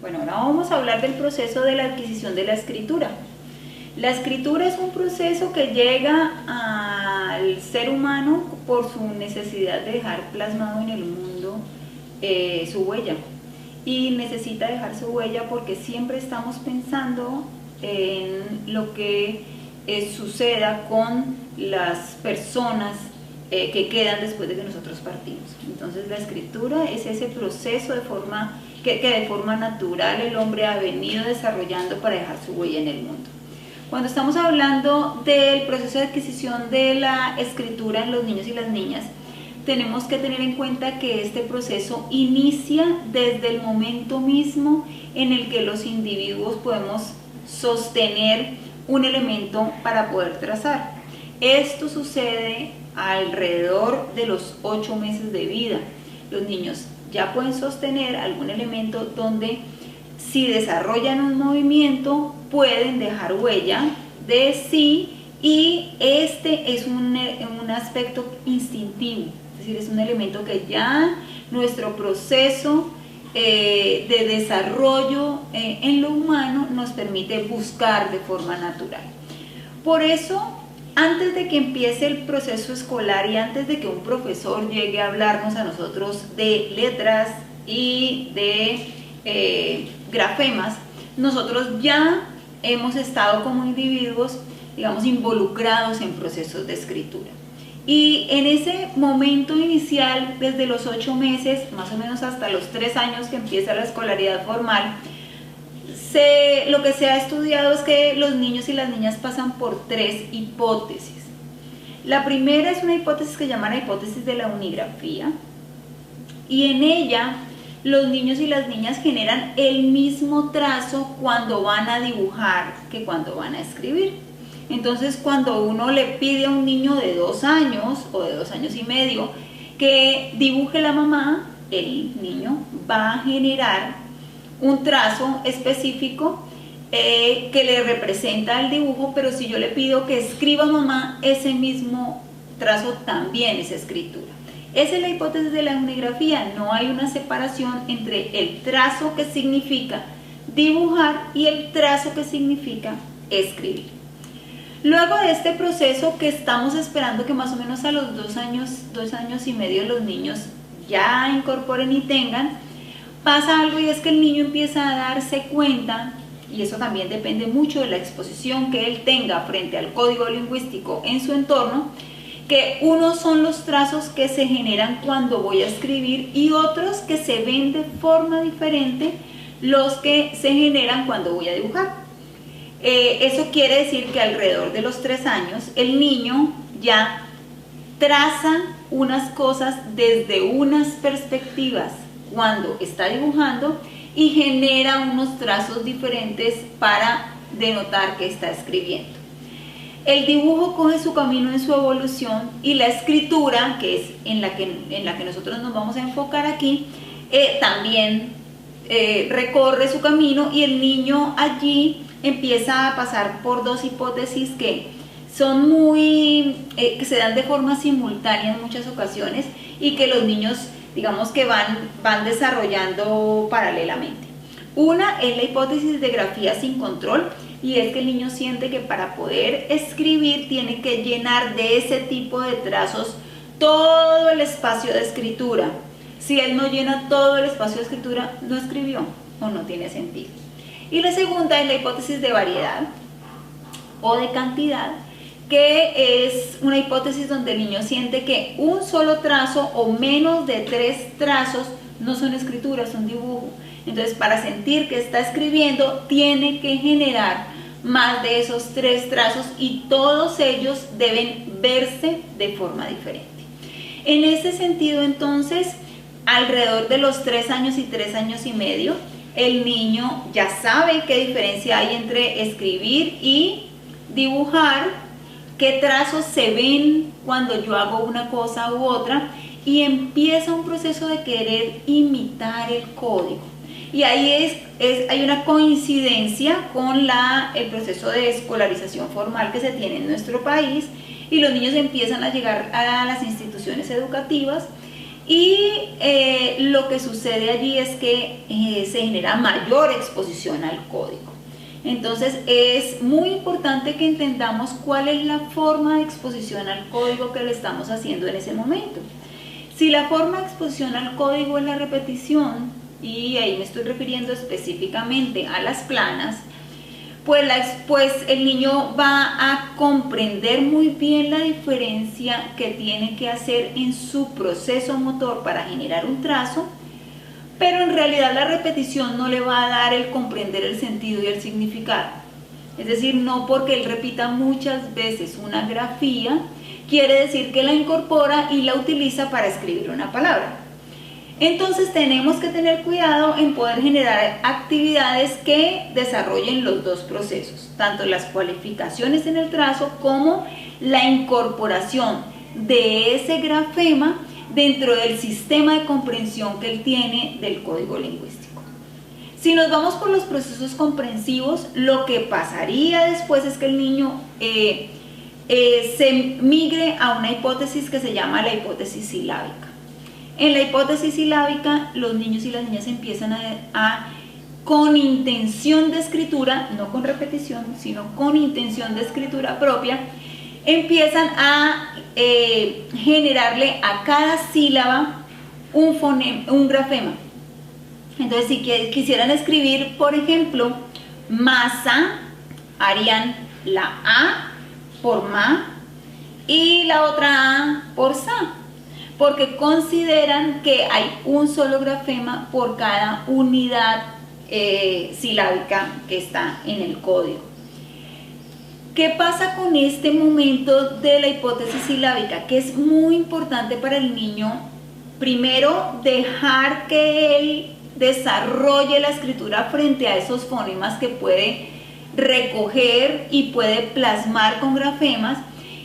Bueno, ahora vamos a hablar del proceso de la adquisición de la escritura. La escritura es un proceso que llega al ser humano por su necesidad de dejar plasmado en el mundo su huella. Y necesita dejar su huella porque siempre estamos pensando en lo que suceda con las personas que quedan después de que nosotros partimos. Entonces la escritura es ese proceso que de forma natural el hombre ha venido desarrollando para dejar su huella en el mundo. Cuando estamos hablando del proceso de adquisición de la escritura en los niños y las niñas, tenemos que tener en cuenta que este proceso inicia desde el momento mismo en el que los individuos podemos sostener un elemento para poder trazar. Esto sucede alrededor de los 8 meses de vida. Los niños ya pueden sostener algún elemento donde, si desarrollan un movimiento, pueden dejar huella de sí, y este es un aspecto instintivo, es decir, es un elemento que ya nuestro proceso de desarrollo en lo humano nos permite buscar de forma natural. Por eso, antes de que empiece el proceso escolar y antes de que un profesor llegue a hablarnos a nosotros de letras y de grafemas, nosotros ya hemos estado como individuos, digamos, involucrados en procesos de escritura. Y en ese momento inicial, desde los 8 meses, más o menos hasta los 3 años que empieza la escolaridad formal, lo que se ha estudiado es que los niños y las niñas pasan por 3 hipótesis. La primera es una hipótesis que llaman la hipótesis de la unigrafía, y en ella los niños y las niñas generan el mismo trazo cuando van a dibujar que cuando van a escribir. Entonces, cuando uno le pide a un niño de 2 años o de 2 años y medio que dibuje la mamá, el niño va a generar un trazo específico que le representa el dibujo, pero si yo le pido que escriba mamá, ese mismo trazo también es escritura. Esa es la hipótesis de la unigrafía. No hay una separación entre el trazo que significa dibujar y el trazo que significa escribir. Luego de este proceso, que estamos esperando que más o menos a los 2 años y medio los niños ya incorporen y tengan, pasa algo, y es que el niño empieza a darse cuenta, y eso también depende mucho de la exposición que él tenga frente al código lingüístico en su entorno, que unos son los trazos que se generan cuando voy a escribir y otros que se ven de forma diferente los que se generan cuando voy a dibujar. Eso quiere decir que alrededor de los 3 años el niño ya traza unas cosas desde unas perspectivas cuando está dibujando y genera unos trazos diferentes para denotar que está escribiendo. El dibujo coge su camino en su evolución, y la escritura, que es en la que nosotros nos vamos a enfocar aquí, también recorre su camino, y el niño allí empieza a pasar por 2 hipótesis que son que se dan de forma simultánea en muchas ocasiones, y que los niños, digamos, que van desarrollando paralelamente. Una es la hipótesis de grafía sin control, y es que el niño siente que para poder escribir tiene que llenar de ese tipo de trazos todo el espacio de escritura. Si él no llena todo el espacio de escritura, no escribió o no tiene sentido. Y la segunda es la hipótesis de variedad o de cantidad, que es una hipótesis donde el niño siente que un solo trazo o menos de 3 trazos no son escritura, son dibujo. Entonces, para sentir que está escribiendo, tiene que generar más de esos 3 trazos, y todos ellos deben verse de forma diferente. En ese sentido, entonces, alrededor de los 3 años y 3 años y medio, el niño ya sabe qué diferencia hay entre escribir y dibujar, qué trazos se ven cuando yo hago una cosa u otra, y empieza un proceso de querer imitar el código. Y ahí hay una coincidencia con el proceso de escolarización formal que se tiene en nuestro país, y los niños empiezan a llegar a las instituciones educativas Y lo que sucede allí es que se genera mayor exposición al código. Entonces es muy importante que entendamos cuál es la forma de exposición al código que le estamos haciendo en ese momento. Si la forma de exposición al código es la repetición, y ahí me estoy refiriendo específicamente a las planas, pues el niño va a comprender muy bien la diferencia que tiene que hacer en su proceso motor para generar un trazo, pero en realidad la repetición no le va a dar el comprender el sentido y el significado. Es decir, no porque él repita muchas veces una grafía, quiere decir que la incorpora y la utiliza para escribir una palabra. Entonces tenemos que tener cuidado en poder generar actividades que desarrollen los dos procesos, tanto las cualificaciones en el trazo como la incorporación de ese grafema dentro del sistema de comprensión que él tiene del código lingüístico. Si nos vamos por los procesos comprensivos, lo que pasaría después es que el niño se migre a una hipótesis que se llama la hipótesis silábica. En la hipótesis silábica, los niños y las niñas empiezan con intención de escritura, no con repetición, sino con intención de escritura propia, empiezan a generarle a cada sílaba un grafema. Entonces, si quisieran escribir, por ejemplo, masa, harían la A por ma y la otra A por sa, porque consideran que hay un solo grafema por cada unidad silábica que está en el código. ¿Qué pasa con este momento de la hipótesis silábica? Que es muy importante para el niño, primero, dejar que él desarrolle la escritura frente a esos fonemas que puede recoger y puede plasmar con grafemas,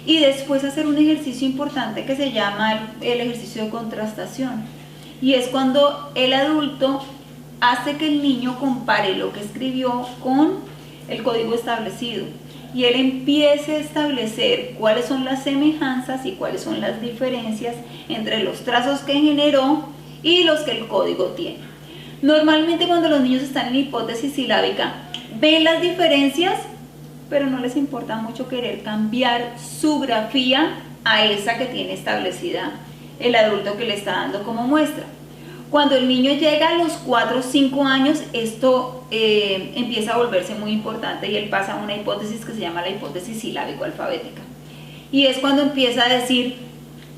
y después hacer un ejercicio importante que se llama el ejercicio de contrastación, y es cuando el adulto hace que el niño compare lo que escribió con el código establecido y él empiece a establecer cuáles son las semejanzas y cuáles son las diferencias entre los trazos que generó y los que el código tiene. Normalmente cuando los niños están en hipótesis silábica ven las diferencias, pero no les importa mucho querer cambiar su grafía a esa que tiene establecida el adulto que le está dando como muestra. Cuando el niño llega a los 4 o 5 años, esto empieza a volverse muy importante y él pasa a una hipótesis que se llama la hipótesis silábico-alfabética. Y es cuando empieza a decir,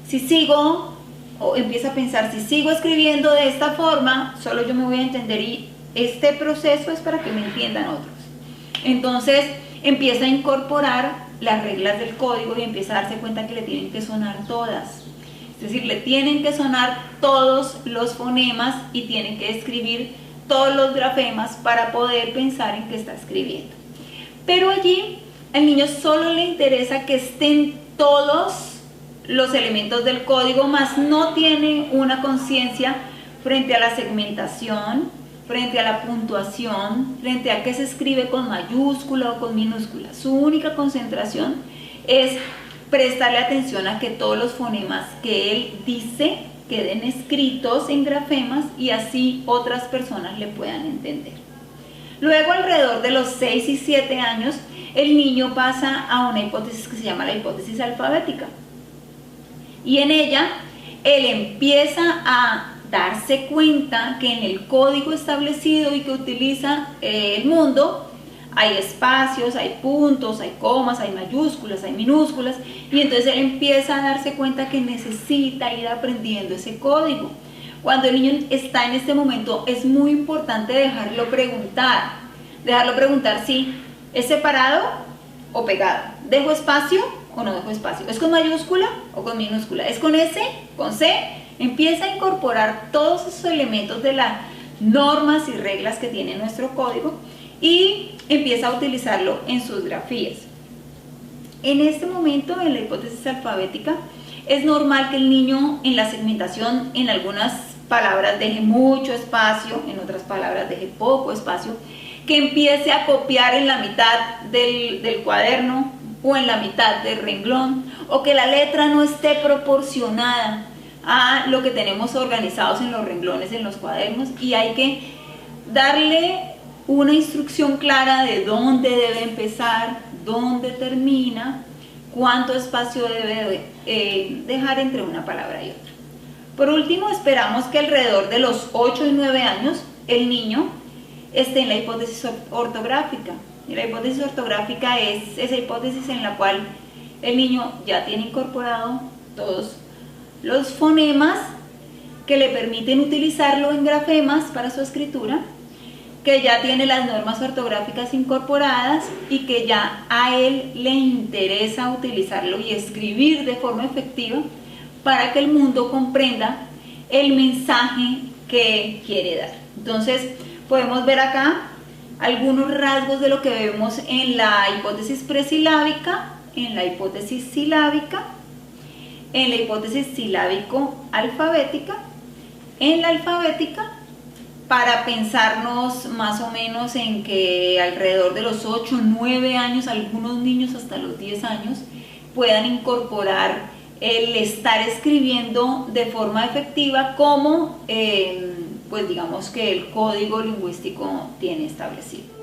si sigo, o empieza a pensar, si sigo escribiendo de esta forma, solo yo me voy a entender y este proceso es para que me entiendan otros. Entonces empieza a incorporar las reglas del código y empieza a darse cuenta que le tienen que sonar todas. Es decir, le tienen que sonar todos los fonemas y tienen que escribir todos los grafemas para poder pensar en qué está escribiendo. Pero allí al niño solo le interesa que estén todos los elementos del código, más no tiene una conciencia frente a la segmentación, frente a la puntuación, frente a qué se escribe con mayúscula o con minúscula. Su única concentración es prestarle atención a que todos los fonemas que él dice queden escritos en grafemas y así otras personas le puedan entender. Luego, alrededor de los 6 y 7 años, el niño pasa a una hipótesis que se llama la hipótesis alfabética. Y en ella, él empieza a darse cuenta que en el código establecido y que utiliza el mundo, hay espacios, hay puntos, hay comas, hay mayúsculas, hay minúsculas, y entonces él empieza a darse cuenta que necesita ir aprendiendo ese código. Cuando el niño está en este momento es muy importante dejarlo preguntar si es separado o pegado, dejo espacio o no dejo espacio, es con mayúscula o con minúscula, es con S, con C. Empieza a incorporar todos esos elementos de las normas y reglas que tiene nuestro código y empieza a utilizarlo en sus grafías. En este momento, en la hipótesis alfabética, es normal que el niño en la segmentación en algunas palabras deje mucho espacio, en otras palabras deje poco espacio, que empiece a copiar en la mitad del cuaderno o en la mitad del renglón, o que la letra no esté proporcionada. a lo que tenemos organizados en los renglones, en los cuadernos, y hay que darle una instrucción clara de dónde debe empezar, dónde termina, cuánto espacio debe dejar entre una palabra y otra. Por último, esperamos que alrededor de los 8 y 9 años el niño esté en la hipótesis ortográfica. Y la hipótesis ortográfica es esa hipótesis en la cual el niño ya tiene incorporado todos los fonemas que le permiten utilizarlo en grafemas para su escritura, que ya tiene las normas ortográficas incorporadas y que ya a él le interesa utilizarlo y escribir de forma efectiva para que el mundo comprenda el mensaje que quiere dar. Entonces podemos ver acá algunos rasgos de lo que vemos en la hipótesis presilábica, en la hipótesis silábica, en la hipótesis silábico-alfabética, en la alfabética, para pensarnos más o menos en que alrededor de los 8 o 9 años, algunos niños hasta los 10 años, puedan incorporar el estar escribiendo de forma efectiva como pues digamos que el código lingüístico tiene establecido.